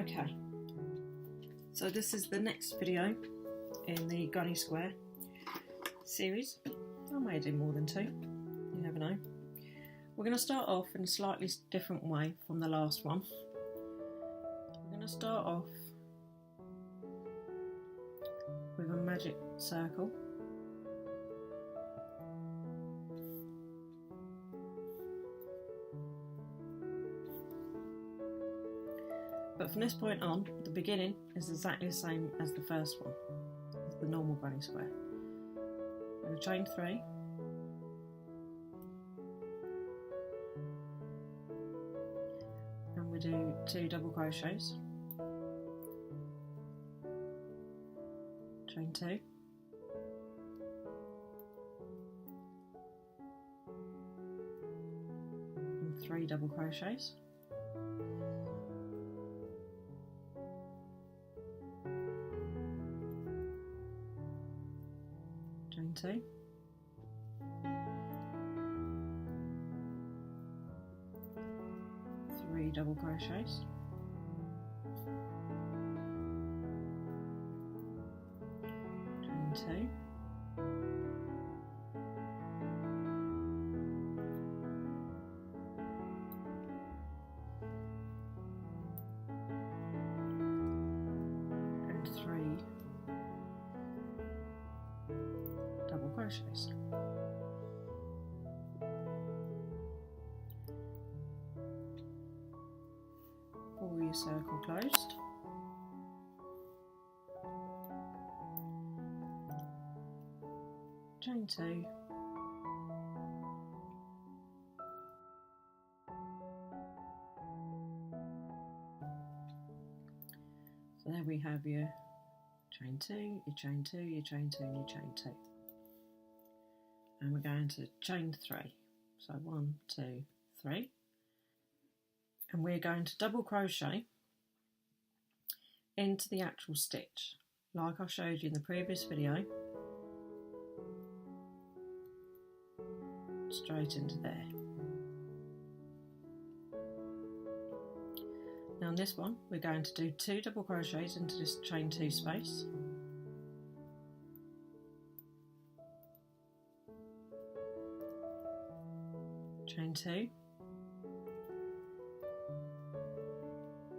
Okay, so this is the next video in the Gunny Square series. I may do more than two, you never know. We're going to start off in a slightly different way from the last one. We're going to start off with a magic circle. But from this point on, the beginning is exactly the same as the first one, as the normal Gunny Square. We're going to chain 3, and we do 2 double crochets, chain 2, and 3 double crochets, chain 2, three double crochets, chain 2, and 3 double crochets. Pull your circle closed, chain 2, so there we have your chain 2, your chain 2, your chain 2, and your chain 2. And we're going to chain 3, so 1, 2, 3, and we're going to double crochet into the actual stitch like I showed you in the previous video, straight into there. Now in this one we're going to do 2 double crochets into this chain 2 space, chain 2,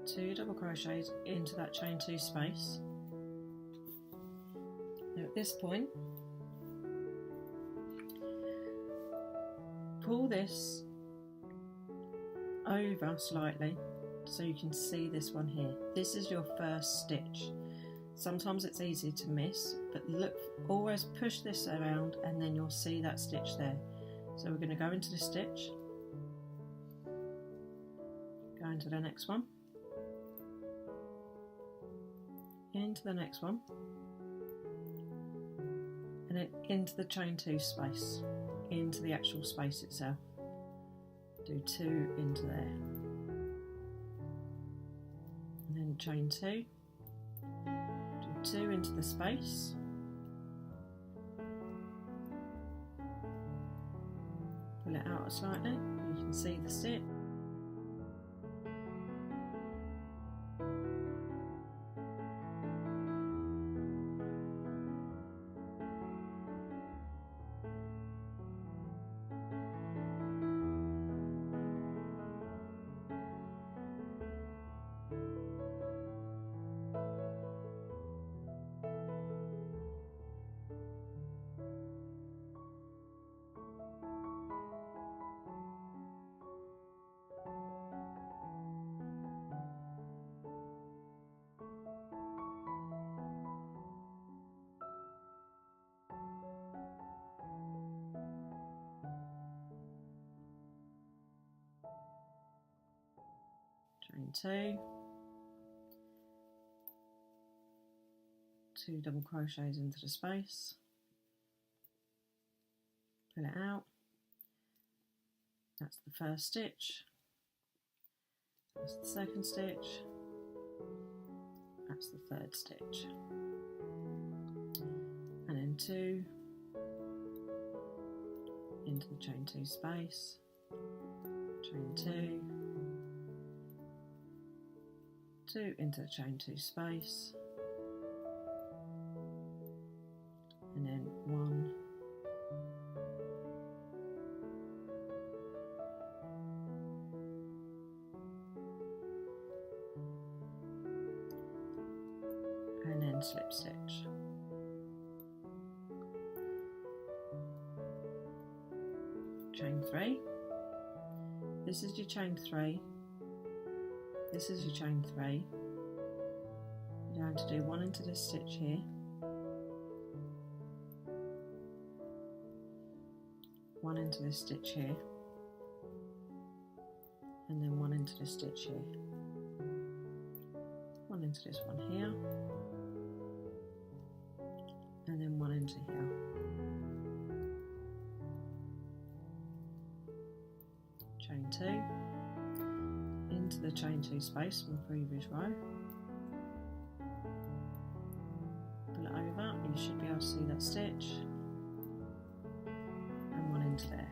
2 double crochets into that chain 2 space. Now at this point, pull this over slightly so you can see this one here. This is your first stitch. Sometimes it's easy to miss, but look, always push this around and then you'll see that stitch there. So we're going to go into the stitch, go into the next one, into the next one, and then into the chain 2 space, into the actual space itself. Do 2 into there, and then chain 2, do 2 into the space, pull it out slightly, you can see the stitch. Chain 2, 2 double crochets into the space, pull it out, that's the first stitch, that's the second stitch, that's the third stitch, and then 2 into the chain 2 space, chain 2, 2 into the chain 2 space, and then 1, and then slip stitch. Chain 3. This is your chain 3. This is your chain 3. You're going to do 1 into this stitch here, 1 into this stitch here, and then 1 into this stitch here, 1 into this one here, and then 1 into here. Chain 2 into the chain 2 space from the previous row, pull it over, you should be able to see that stitch, and 1 into there.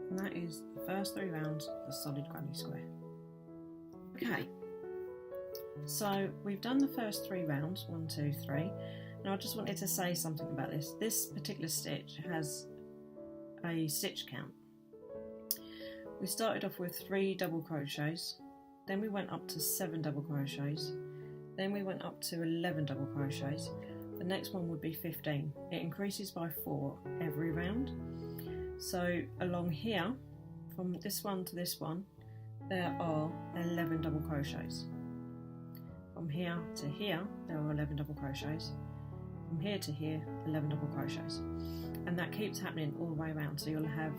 And that is the first 3 rounds of the solid granny square. Okay, so we've done the first 3 rounds, 1, 2, 3. Now I just wanted to say something about this. This particular stitch has a stitch count. We started off with 3 double crochets, then we went up to 7 double crochets, then we went up to 11 double crochets. The next one would be 15. It increases by 4 every round. So along here, from this one to this one, there are 11 double crochets. From here to here, there are 11 double crochets. From here to here, 11 double crochets. And that keeps happening all the way around. So you'll have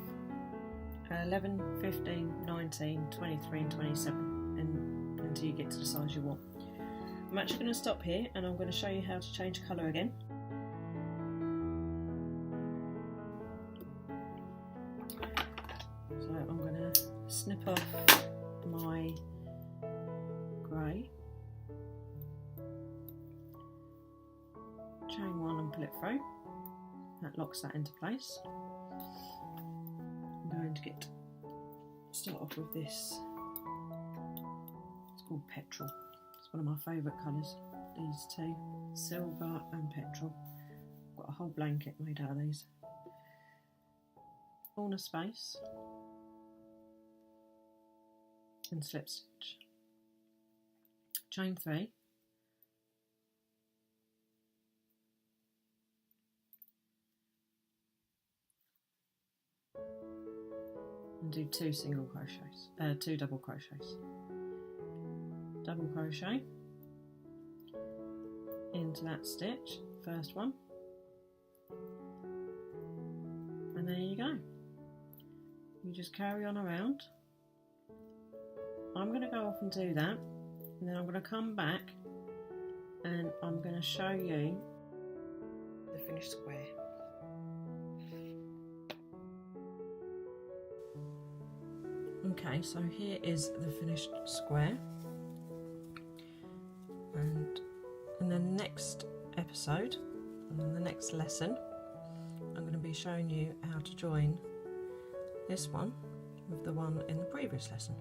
11, 15, 19, 23 and 27 and until you get to the size you want. I'm actually going to stop here and I'm going to show you how to change colour again. So I'm going to snip off my grey, chain 1 and pull it through. That locks that into place. I'm going to start off with this. It's called Petrol. It's one of my favourite colours. These two, silver and petrol. I've got a whole blanket made out of these. Corner space and slip stitch. Chain 3. And do 2 single crochets, 2 double crochets. Double crochet into that stitch, first one, and there you go. You just carry on around. I'm going to go off and do that, and then I'm going to come back and I'm going to show you the finished square. Okay, so here is the finished square, and in the next episode, and in the next lesson, I'm going to be showing you how to join this one with the one in the previous lesson.